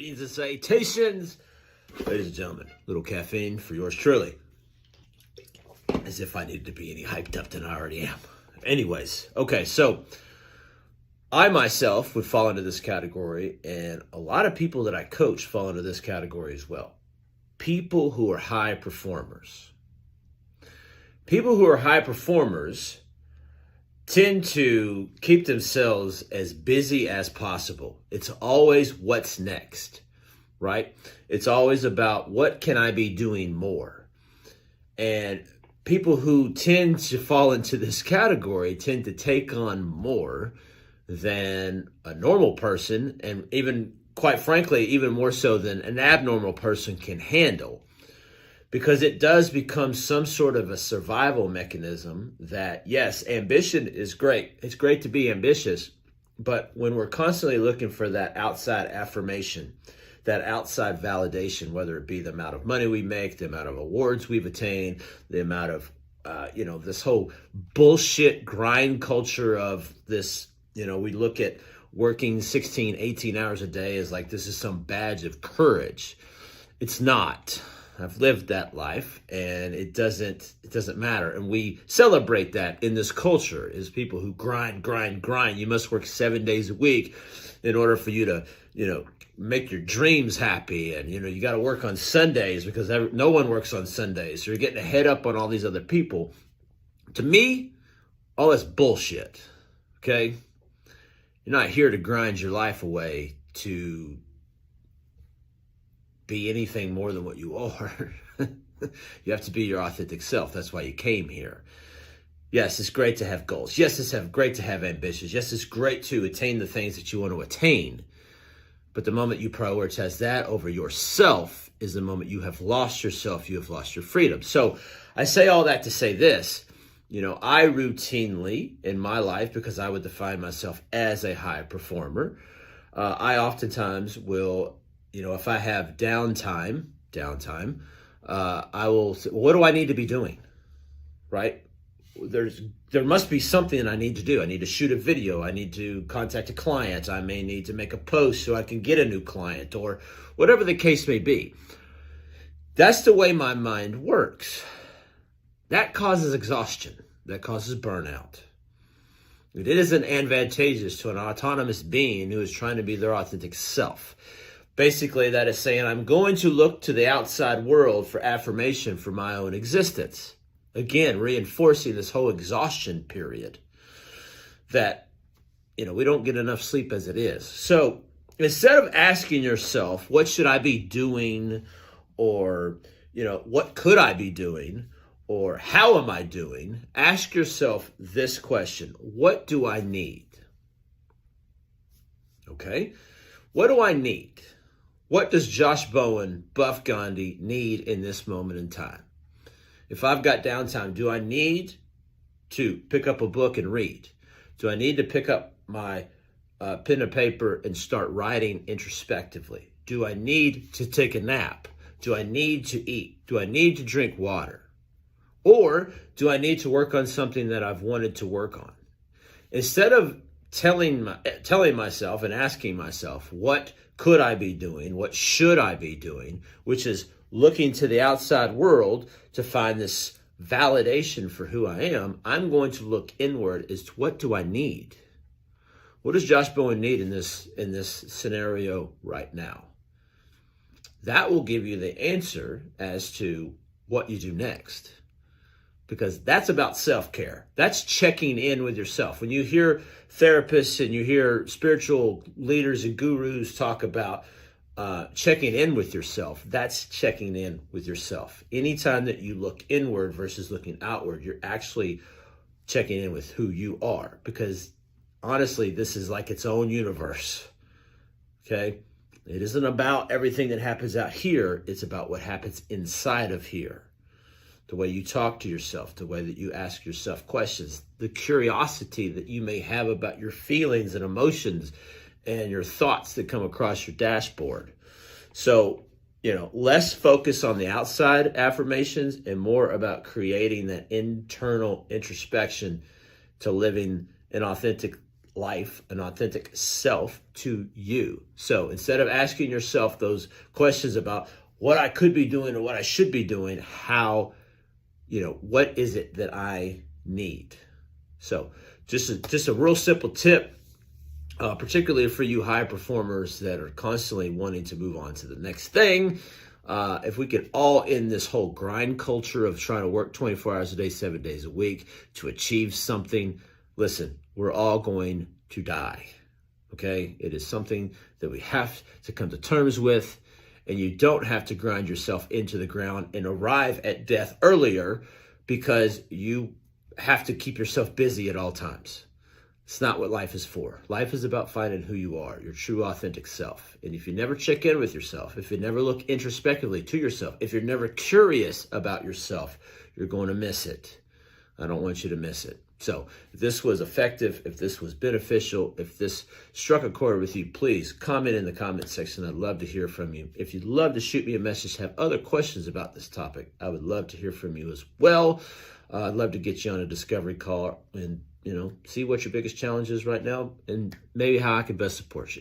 Greetings and salutations, ladies and gentlemen. Little caffeine for yours truly. As if I needed to be any hyped up than I already am. Anyways, okay, so I myself would fall into this category, and a lot of people that I coach fall into this category as well. People who are high performers. People who are high performers tend to keep themselves as busy as possible. It's always what's next, right? It's always about what can I be doing more? And people who tend to fall into this category tend to take on more than a normal person, and even, quite frankly, even more so than an abnormal person can handle. Because it does become some sort of a survival mechanism that, yes, ambition is great. It's great to be ambitious. But when we're constantly looking for that outside affirmation, that outside validation, whether it be the amount of money we make, the amount of awards we've attained, the amount of, this whole bullshit grind culture of this, we look at working 16, 18 hours a day as like this is some badge of courage. It's not. I've lived that life, and it doesn't matter. And we celebrate that in this culture as people who grind. You must work 7 days a week in order for you to, make your dreams happy. And, you got to work on Sundays because no one works on Sundays. So you're getting a head up on all these other people. To me, all that's bullshit, okay? You're not here to grind your life away to be anything more than what you are. You have to be your authentic self. That's why you came here. Yes, it's great to have goals. Yes, it's great to have ambitions. Yes, it's great to attain the things that you want to attain. But the moment you prioritize that over yourself is the moment you have lost yourself. You have lost your freedom. So I say all that to say this. I routinely in my life, because I would define myself as a high performer, I oftentimes will, if I have downtime, I will say, what do I need to be doing, right? There must be something that I need to do. I need to shoot a video. I need to contact a client. I may need to make a post so I can get a new client, or whatever the case may be. That's the way my mind works. That causes exhaustion. That causes burnout. It isn't advantageous to an autonomous being who is trying to be their authentic self. Basically, that is saying I'm going to look to the outside world for affirmation for my own existence. Again, reinforcing this whole exhaustion period that, we don't get enough sleep as it is. So instead of asking yourself, what should I be doing? Or, what could I be doing? Or how am I doing? Ask yourself this question. What do I need? Okay. What do I need? What does Josh Bowen, Buff Gandhi need in this moment in time? If I've got downtime, do I need to pick up a book and read? Do I need to pick up my pen and paper and start writing introspectively? Do I need to take a nap? Do I need to eat? Do I need to drink water? Or do I need to work on something that I've wanted to work on? Instead of telling myself and asking myself, what could I be doing? What should I be doing? Which is looking to the outside world to find this validation for who I am. I'm going to look inward as to what do I need? What does Josh Bowen need in this scenario right now? That will give you the answer as to what you do next. Because that's about self-care. That's checking in with yourself. When you hear therapists and you hear spiritual leaders and gurus talk about checking in with yourself, that's checking in with yourself. Anytime that you look inward versus looking outward, you're actually checking in with who you are. Because honestly, this is like its own universe. Okay? It isn't about everything that happens out here. It's about what happens inside of here. The way you talk to yourself, the way that you ask yourself questions, the curiosity that you may have about your feelings and emotions and your thoughts that come across your dashboard. So, less focus on the outside affirmations and more about creating that internal introspection to living an authentic life, an authentic self to you. So instead of asking yourself those questions about what I could be doing or what I should be doing, what is it that I need? So just a real simple tip, particularly for you high performers that are constantly wanting to move on to the next thing. If we could all end this whole grind culture of trying to work 24 hours a day, 7 days a week to achieve something, listen, we're all going to die. Okay? It is something that we have to come to terms with, and you don't have to grind yourself into the ground and arrive at death earlier because you have to keep yourself busy at all times. It's not what life is for. Life is about finding who you are, your true authentic self. And if you never check in with yourself, if you never look introspectively to yourself, if you're never curious about yourself, you're going to miss it. I don't want you to miss it. So if this was effective, if this was beneficial, if this struck a chord with you, please comment in the comment section. I'd love to hear from you. If you'd love to shoot me a message, have other questions about this topic, I would love to hear from you as well. I'd love to get you on a discovery call and see what your biggest challenge is right now and maybe how I can best support you.